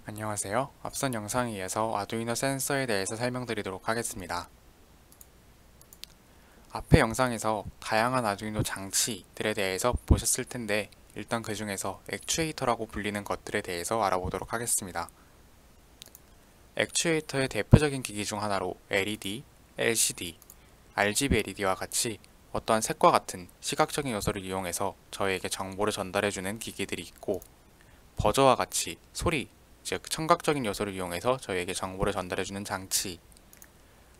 안녕하세요. 앞선 영상에 이어서 아두이노 센서에 대해서 설명드리도록 하겠습니다. 앞의 영상에서 다양한 아두이노 장치들에 대해서 보셨을 텐데 일단 그 중에서 액추에이터라고 불리는 것들에 대해서 알아보도록 하겠습니다. 액추에이터의 대표적인 기기 중 하나로 LED, LCD, RGB LED와 같이 어떠한 색과 같은 시각적인 요소를 이용해서 저희에게 정보를 전달해주는 기기들이 있고, 버저와 같이 소리, 즉 청각적인 요소를 이용해서 저희에게 정보를 전달해주는 장치,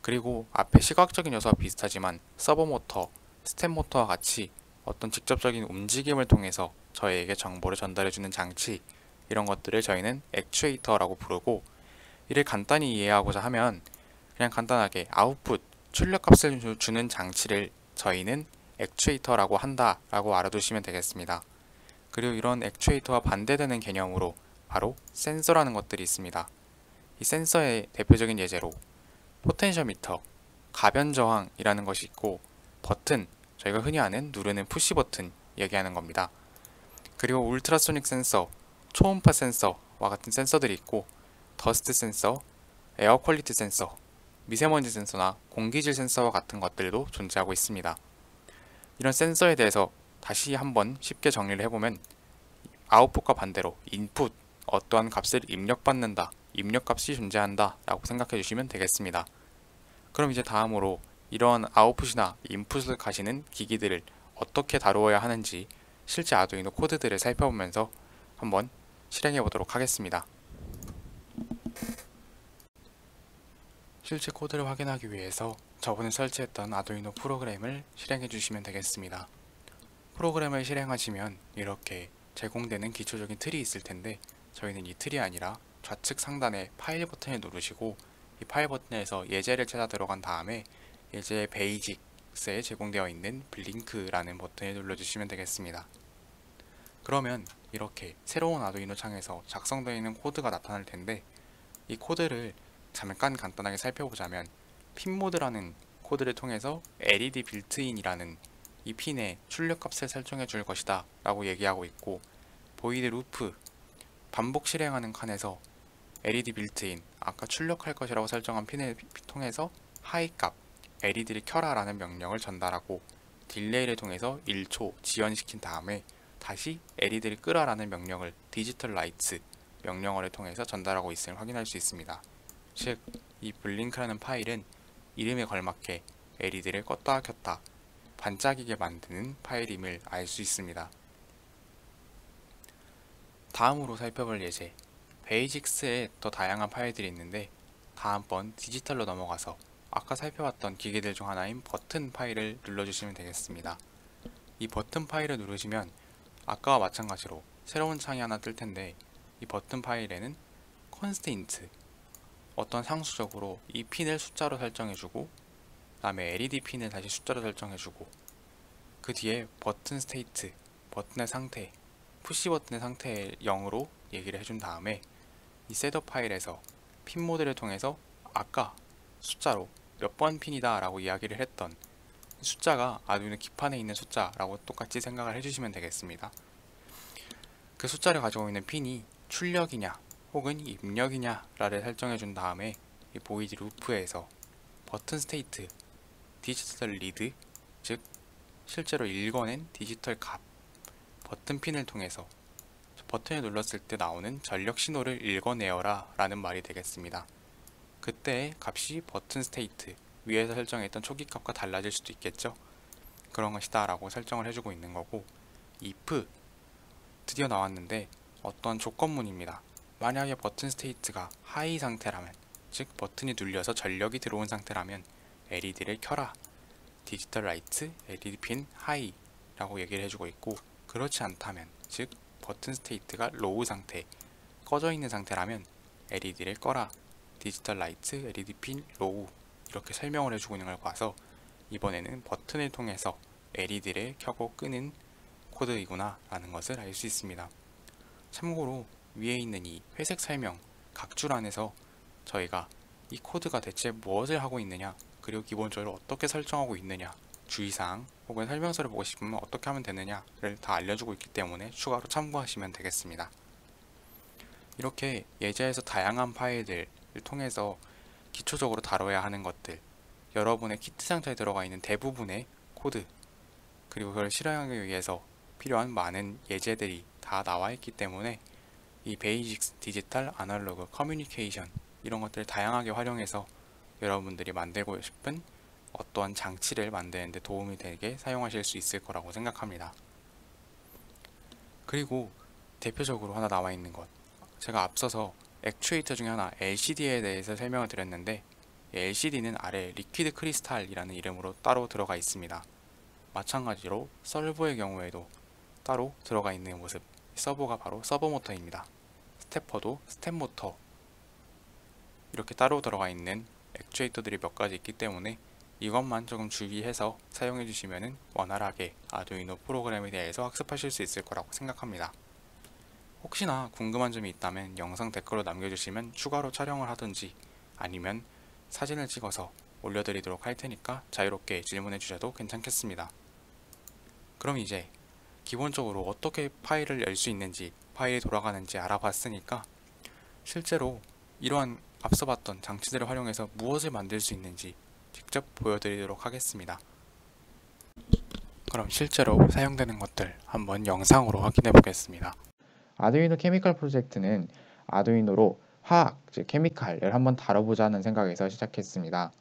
그리고 앞에 시각적인 요소와 비슷하지만 서버모터, 스텝모터와 같이 어떤 직접적인 움직임을 통해서 저희에게 정보를 전달해주는 장치, 이런 것들을 저희는 액추에이터라고 부르고, 이를 간단히 이해하고자 하면 그냥 간단하게 아웃풋, 출력값을 주는 장치를 저희는 액추에이터라고 한다라고 알아두시면 되겠습니다. 그리고 이런 액추에이터와 반대되는 개념으로 바로 센서라는 것들이 있습니다. 이 센서의 대표적인 예제로 포텐셔미터, 가변 저항이라는 것이 있고, 버튼, 저희가 흔히 아는 누르는 푸시 버튼 얘기하는 겁니다. 그리고 울트라소닉 센서, 초음파 센서와 같은 센서들이 있고, 더스트 센서, 에어 퀄리티 센서, 미세먼지 센서나 공기질 센서와 같은 것들도 존재하고 있습니다. 이런 센서에 대해서 다시 한번 쉽게 정리를 해보면, 아웃풋과 반대로 인풋, 어떠한 값을 입력받는다, 입력값이 존재한다 라고 생각해 주시면 되겠습니다. 그럼 이제 다음으로 이러한 아웃풋이나 인풋을 가지는 기기들을 어떻게 다루어야 하는지 실제 아두이노 코드들을 살펴보면서 한번 실행해 보도록 하겠습니다. 실제 코드를 확인하기 위해서 저번에 설치했던 아두이노 프로그램을 실행해 주시면 되겠습니다. 프로그램을 실행하시면 이렇게 제공되는 기초적인 틀이 있을 텐데, 저희는 이 틀이 아니라 좌측 상단에 파일 버튼을 누르시고 이 파일 버튼에서 예제를 찾아 들어간 다음에 예제의 베이직스에 제공되어 있는 블링크라는 버튼을 눌러주시면 되겠습니다. 그러면 이렇게 새로운 아두이노 창에서 작성되어 있는 코드가 나타날 텐데, 이 코드를 잠깐 간단하게 살펴보자면 핀모드라는 코드를 통해서 LED 빌트인이라는 이 핀의 출력값을 설정해 줄 것이다 라고 얘기하고 있고, 보이드 루프, 반복 실행하는 칸에서 LED 빌트인, 아까 출력할 것이라고 설정한 핀을 통해서 하이 값, LED를 켜라 라는 명령을 전달하고, 딜레이를 통해서 1초 지연시킨 다음에 다시 LED를 끄라 라는 명령을 디지털 라이트 명령어를 통해서 전달하고 있음을 확인할 수 있습니다. 즉, 이 블링크라는 파일은 이름에 걸맞게 LED를 껐다 켰다, 반짝이게 만드는 파일임을 알 수 있습니다. 다음으로 살펴볼 예제, 베이직스에 더 다양한 파일들이 있는데, 다음번 디지털로 넘어가서 아까 살펴봤던 기기들 중 하나인 버튼 파일을 눌러주시면 되겠습니다. 이 버튼 파일을 누르시면 아까와 마찬가지로 새로운 창이 하나 뜰 텐데, 이 버튼 파일에는 컨스테인트, 어떤 상수적으로 이 핀을 숫자로 설정해주고, 그 다음에 LED 핀을 다시 숫자로 설정해주고, 그 뒤에 버튼 스테이트, 버튼의 상태, 푸시 버튼의 상태를 0으로 얘기를 해준 다음에 이 셋업 파일에서 핀 모드를 통해서 아까 숫자로 몇 번 핀이다 라고 이야기를 했던 숫자가 아두이노 기판에 있는 숫자라고 똑같이 생각을 해주시면 되겠습니다. 그 숫자를 가지고 있는 핀이 출력이냐 혹은 입력이냐를 설정해 준 다음에 이 보이드 루프에서 버튼 스테이트, 디지털 리드, 즉 실제로 읽어낸 디지털 값, 버튼 핀을 통해서 버튼을 눌렀을 때 나오는 전력 신호를 읽어내어라 라는 말이 되겠습니다. 그때의 값이 버튼 스테이트, 위에서 설정했던 초기 값과 달라질 수도 있겠죠. 그런 것이다 라고 설정을 해주고 있는 거고, if, 드디어 나왔는데 어떤 조건문입니다. 만약에 버튼 스테이트가 하이 상태라면, 즉 버튼이 눌려서 전력이 들어온 상태라면 LED를 켜라, 디지털 라이트, LED 핀 하이 라고 얘기를 해주고 있고, 그렇지 않다면, 즉 버튼 스테이트가 로우 상태, 꺼져 있는 상태라면 LED를 꺼라, 디지털 라이트, LED 핀 로우, 이렇게 설명을 해주고 있는 걸 봐서 이번에는 버튼을 통해서 LED를 켜고 끄는 코드이구나 라는 것을 알 수 있습니다. 참고로 위에 있는 이 회색 설명 각줄 안에서 저희가 이 코드가 대체 무엇을 하고 있느냐, 그리고 기본적으로 어떻게 설정하고 있느냐, 주의사항 혹은 설명서를 보고 싶으면 어떻게 하면 되느냐를 다 알려주고 있기 때문에 추가로 참고하시면 되겠습니다. 이렇게 예제에서 다양한 파일들을 통해서 기초적으로 다뤄야 하는 것들, 여러분의 키트 상자에 들어가 있는 대부분의 코드, 그리고 그걸 실행하기 위해서 필요한 많은 예제들이 다 나와 있기 때문에 이 베이직스 디지털 아날로그 커뮤니케이션 이런 것들을 다양하게 활용해서 여러분들이 만들고 싶은 어떠한 장치를 만드는 데 도움이 되게 사용하실 수 있을 거라고 생각합니다. 그리고 대표적으로 하나 나와 있는 것, 제가 앞서서 액추에이터 중에 하나 LCD에 대해서 설명을 드렸는데 LCD는 아래 리퀴드 크리스탈이라는 이름으로 따로 들어가 있습니다. 마찬가지로 서버의 경우에도 따로 들어가 있는 모습, 서버가 바로 서버 모터입니다. 스태퍼도 스텝 모터, 이렇게 따로 들어가 있는 액추에이터들이 몇 가지 있기 때문에 이것만 조금 주의해서 사용해 주시면 원활하게 아두이노 프로그램에 대해서 학습하실 수 있을 거라고 생각합니다. 혹시나 궁금한 점이 있다면 영상 댓글로 남겨주시면 추가로 촬영을 하든지 아니면 사진을 찍어서 올려드리도록 할 테니까 자유롭게 질문해 주셔도 괜찮겠습니다. 그럼 이제 기본적으로 어떻게 파일을 열 수 있는지, 파일이 돌아가는지 알아봤으니까 실제로 이러한 앞서 봤던 장치들을 활용해서 무엇을 만들 수 있는지 직접 보여드리도록 하겠습니다. 그럼 실제로 사용되는 것들 한번 영상으로 확인해 보겠습니다. 아두이노 케미칼 프로젝트는 아두이노로 화학, 즉 케미칼을 한번 다뤄보자는 생각에서 시작했습니다.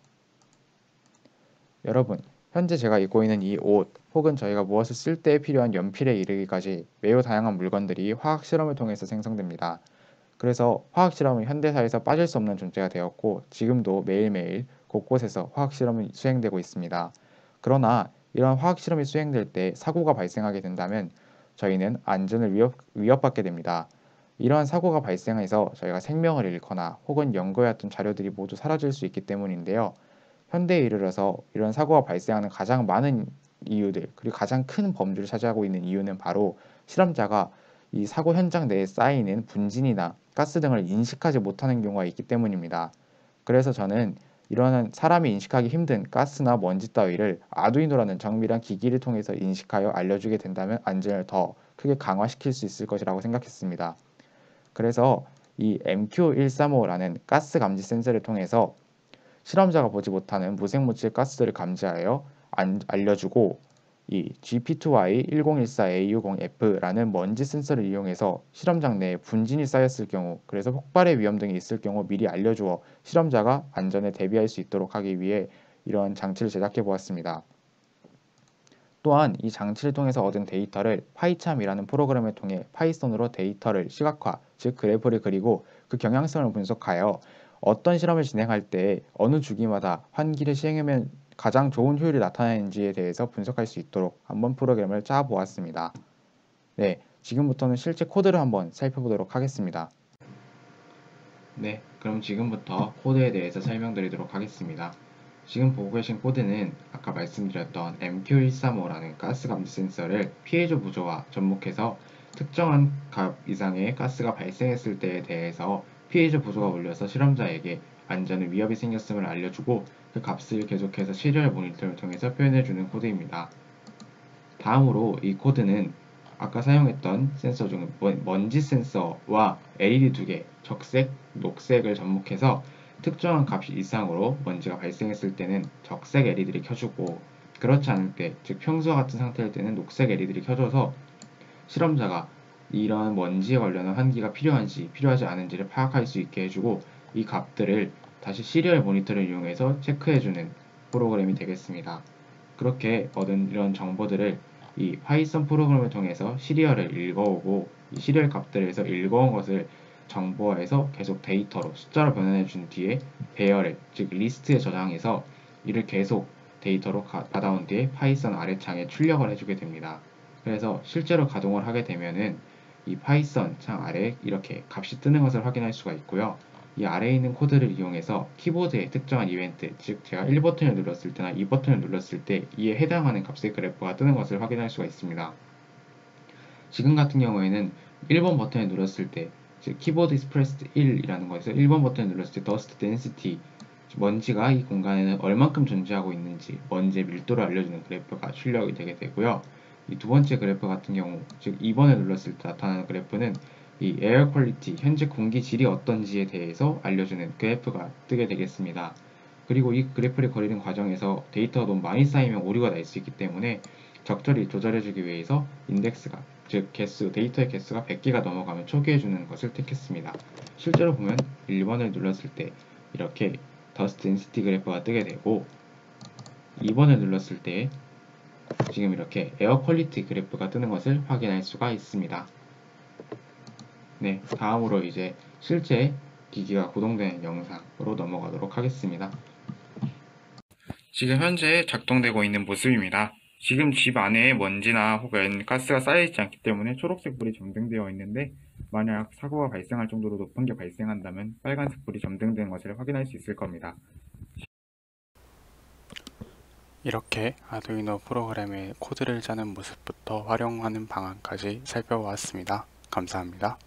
여러분, 현재 제가 입고 있는 이 옷, 혹은 저희가 무엇을 쓸 때 필요한 연필에 이르기까지 매우 다양한 물건들이 화학 실험을 통해서 생성됩니다. 그래서 화학 실험은 현대사에서 빠질 수 없는 존재가 되었고 지금도 매일매일 곳곳에서 화학 실험이 수행되고 있습니다. 그러나 이러한 화학 실험이 수행될 때 사고가 발생하게 된다면 저희는 안전을 위협받게 됩니다. 이러한 사고가 발생해서 저희가 생명을 잃거나 혹은 연구해왔던 자료들이 모두 사라질 수 있기 때문인데요. 현대에 이르러서 이런 사고가 발생하는 가장 많은 이유들, 그리고 가장 큰 범주를 차지하고 있는 이유는 바로 실험자가 이 사고 현장 내에 쌓이는 분진이나 가스 등을 인식하지 못하는 경우가 있기 때문입니다. 그래서 저는 이러한 사람이 인식하기 힘든 가스나 먼지 따위를 아두이노라는 정밀한 기기를 통해서 인식하여 알려주게 된다면 안전을 더 크게 강화시킬 수 있을 것이라고 생각했습니다. 그래서 이 MQ135라는 가스 감지 센서를 통해서 실험자가 보지 못하는 무색무취의 가스들을 감지하여 알려주고, 이 GP2Y1014A60F라는 먼지 센서를 이용해서 실험장 내에 분진이 쌓였을 경우, 그래서 폭발의 위험 등이 있을 경우 미리 알려주어 실험자가 안전에 대비할 수 있도록 하기 위해 이러한 장치를 제작해 보았습니다. 또한 이 장치를 통해서 얻은 데이터를 파이참이라는 프로그램을 통해 파이썬으로 데이터를 시각화, 즉 그래프를 그리고 그 경향성을 분석하여 어떤 실험을 진행할 때 어느 주기마다 환기를 시행하면 가장 좋은 효율이 나타나는지에 대해서 분석할 수 있도록 한번 프로그램을 짜 보았습니다. 네, 지금부터는 실제 코드를 한번 살펴보도록 하겠습니다. 네, 그럼 지금부터 코드에 대해서 설명드리도록 하겠습니다. 지금 보고 계신 코드는 아까 말씀드렸던 MQ135라는 가스 감지 센서를 피해조 구조와 접목해서 특정한 값 이상의 가스가 발생했을 때에 대해서 피해조 구조가 울려서 실험자에게 안전에 위협이 생겼음을 알려주고 그 값을 계속해서 시리얼 모니터를 통해서 표현해주는 코드입니다. 다음으로 이 코드는 아까 사용했던 센서 중 먼지 센서와 LED 두 개, 적색, 녹색을 접목해서 특정한 값 이상으로 먼지가 발생했을 때는 적색 LED를 켜주고, 그렇지 않을 때, 즉 평소와 같은 상태일 때는 녹색 LED를 켜줘서 실험자가 이러한 먼지에 관련한 환기가 필요한지 필요하지 않은지를 파악할 수 있게 해주고, 이 값들을 다시 시리얼 모니터를 이용해서 체크해주는 프로그램이 되겠습니다. 그렇게 얻은 이런 정보들을 이 파이썬 프로그램을 통해서 시리얼을 읽어오고, 이 시리얼 값들에서 읽어온 것을 정보화해서 계속 데이터로 숫자로 변환해 준 뒤에 배열에, 즉 리스트에 저장해서 이를 계속 데이터로 받아온 뒤에 파이썬 아래창에 출력을 해주게 됩니다. 그래서 실제로 가동을 하게 되면은 이 파이썬 창 아래 이렇게 값이 뜨는 것을 확인할 수가 있고요. 이 아래에 있는 코드를 이용해서 키보드의 특정한 이벤트, 즉 제가 1버튼을 눌렀을 때나 2버튼을 눌렀을 때 이에 해당하는 값의 그래프가 뜨는 것을 확인할 수가 있습니다. 지금 같은 경우에는 1번 버튼을 눌렀을 때, 즉 키보드 익스프레스 1이라는 것에서 1번 버튼을 눌렀을 때 더스트 덴시티, 먼지가 이 공간에는 얼만큼 존재하고 있는지 먼지의 밀도를 알려주는 그래프가 출력이 되게 되고요. 이 두 번째 그래프 같은 경우, 즉 2번을 눌렀을 때 나타나는 그래프는 이 에어 퀄리티, 현재 공기 질이 어떤지에 대해서 알려주는 그래프가 뜨게 되겠습니다. 그리고 이 그래프를 그리는 과정에서 데이터가 너무 많이 쌓이면 오류가 날 수 있기 때문에 적절히 조절해주기 위해서 인덱스가, 즉 데이터의 개수가 100개가 넘어가면 초기해주는 것을 택했습니다. 실제로 보면 1번을 눌렀을 때 이렇게 더스트 덴시티 그래프가 뜨게 되고 2번을 눌렀을 때 지금 이렇게 에어 퀄리티 그래프가 뜨는 것을 확인할 수가 있습니다. 네, 다음으로 이제 실제 기기가 구동되는 영상으로 넘어가도록 하겠습니다. 지금 현재 작동되고 있는 모습입니다. 지금 집 안에 먼지나 혹은 가스가 쌓여있지 않기 때문에 초록색 불이 점등되어 있는데 만약 사고가 발생할 정도로 높은 게 발생한다면 빨간색 불이 점등된 것을 확인할 수 있을 겁니다. 이렇게 아두이노 프로그램의 코드를 짜는 모습부터 활용하는 방안까지 살펴보았습니다. 감사합니다.